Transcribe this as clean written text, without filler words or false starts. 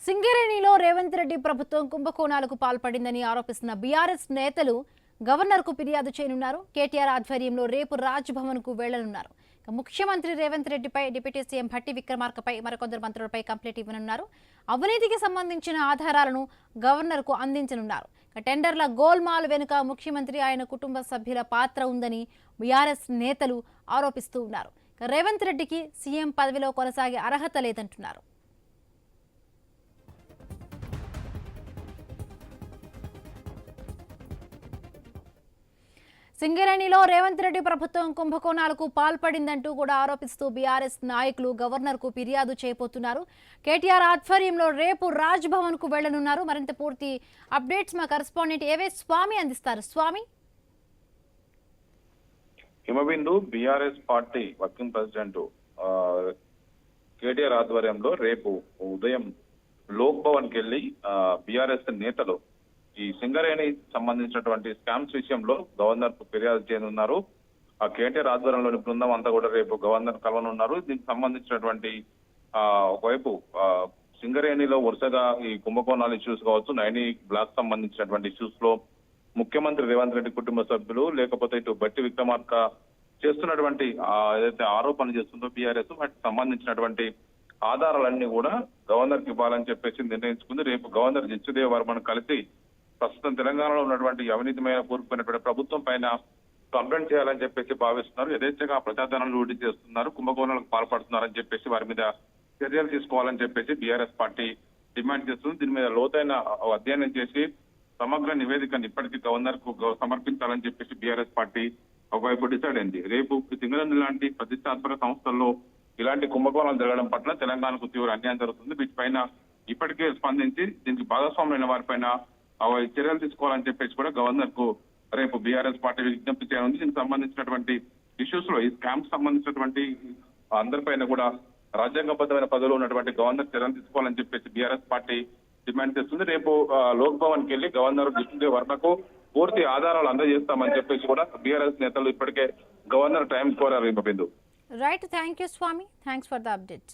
సింగరేణిలో రేవంత్ రెడ్డి ప్రభుత్వం కుంభకోణాలకు పాల్పడిందని ఆరోపిస్తున్న బీఆర్ఎస్ నేతలు గవర్నర్కు ఫిర్యాదు చేయనున్నారు. కేటీఆర్ ఆధ్వర్యంలో రేపు రాజ్ భవన్కు వెళ్లనున్నారు. ముఖ్యమంత్రి రేవంత్ రెడ్డిపై డిప్యూటీ సీఎం భట్టి విక్రమార్కపై మరికొందరు మంత్రులపై కంప్లైంట్ ఇవ్వనున్నారు. అవినీతికి సంబంధించిన ఆధారాలను గవర్నర్కు అందించనున్నారు. టెండర్ల గోల్మాల్ వెనుక ముఖ్యమంత్రి ఆయన కుటుంబ సభ్యుల పాత్ర ఉందని బీఆర్ఎస్ నేతలు ఆరోపిస్తూ ఉన్నారు. రేవంత్ రెడ్డికి సీఎం పదవిలో కొనసాగే అర్హత లేదంటున్నారు. సింగరేణిలో రేవంత్ రెడ్డి ప్రభుత్వం కుంభకోణాలకు పాల్పడిందంటూ కూడా ఆరోపిస్తూ బీఆర్ఎస్ నాయకులు గవర్నర్కు ఫిర్యాదు చేయబోతున్నారు. కేటీఆర్ ఆధ్వర్యంలో రేపు రాజ్ భవన్ కు వెళ్లనున్నారు. మరింత పూర్తి అప్డేట్స్ మా కరెస్పాండెంట్ ఏవే స్వామి అందిస్తారు. Swami, Himabindu BRS party working president KTR ఆధ్వర్యంలో రేపు ఉదయం లోక్ భవన్ కి వెళ్లి బీఆర్ఎస్ నేతలు ఈ సింగరేణి సంబంధించినటువంటి స్కామ్స్ విషయంలో గవర్నర్ కు ఫిర్యాదు చేయనున్నారు. ఆ కేటీఆర్ ఆధ్వర్యంలోని బృందం అంతా కూడా రేపు గవర్నర్ కలవనున్నారు. దీనికి సంబంధించినటువంటి ఒకవైపు సింగరేణిలో వరుసగా ఈ కుంభకోణాల ఇష్యూస్ కావచ్చు, నైని బ్లాక్ సంబంధించినటువంటి ఇష్యూస్ లో ముఖ్యమంత్రి రేవంత్ రెడ్డి కుటుంబ సభ్యులు లేకపోతే ఇటు భట్టి విక్రమార్క చేస్తున్నటువంటి ఏదైతే ఆరోపణలు చేస్తుందో బీఆర్ఎస్ వాటికి సంబంధించినటువంటి ఆధారాలన్నీ కూడా గవర్నర్ కి ఇవ్వాలని చెప్పేసి నిర్ణయించుకుంది. రేపు గవర్నర్ జిచ్చుదేవ్ వర్మను కలిసి ప్రస్తుతం తెలంగాణలో ఉన్నటువంటి అవినీతిమైన కూరుకుపోయినటువంటి ప్రభుత్వం పైన కంప్లైంట్ చేయాలని చెప్పేసి భావిస్తున్నారు. యథేచ్ఛగా ప్రజాధనాలు లూటీ చేస్తున్నారు, కుంభకోణాలకు పాల్పడుతున్నారని చెప్పేసి వారి మీద చర్యలు తీసుకోవాలని చెప్పేసి బీఆర్ఎస్ పార్టీ డిమాండ్ చేస్తుంది. దీని మీద లోతైన అధ్యయనం చేసి సమగ్ర నివేదికను ఇప్పటికీ గవర్నర్ కు సమర్పించాలని చెప్పేసి బీఆర్ఎస్ పార్టీ ఒకవైపు డిసైడ్ అయింది. రేపు సింగరేణి లాంటి ప్రతిష్టాత్మక సంస్థల్లో ఇలాంటి కుంభకోణాలు జరగడం పట్ల తెలంగాణకు తీవ్ర అన్యాయం జరుగుతుంది. వీటిపైన ఇప్పటికే స్పందించి దీనికి భాగస్వామ్యమైన వారిపైన చర్యలు తీసుకోవాలని చెప్పేసి కూడా గవర్నర్ కు రేపు బీఆర్ఎస్ పార్టీ విజ్ఞప్తి చేయనుంది. దీనికి సంబంధించినటువంటి ఇష్యూస్ లో ఈ స్కామ్స్ సంబంధించినటువంటి అందరిపైన కూడా రాజ్యాంగబద్ధమైన పదవిలో ఉన్నటువంటి గవర్నర్ చర్యలు తీసుకోవాలని చెప్పేసి బీఆర్ఎస్ పార్టీ డిమాండ్ చేస్తుంది. రేపు లోక్ భవన్ కి వెళ్లి గవర్నర్ జిష్ణుదేవ్ వర్మకు పూర్తి ఆధారాలు అందజేస్తామని చెప్పేసి కూడా బీఆర్ఎస్ నేతలు ఇప్పటికే గవర్నర్ టైం కోరారు. Bindu right, thank you Swami, thanks for the update.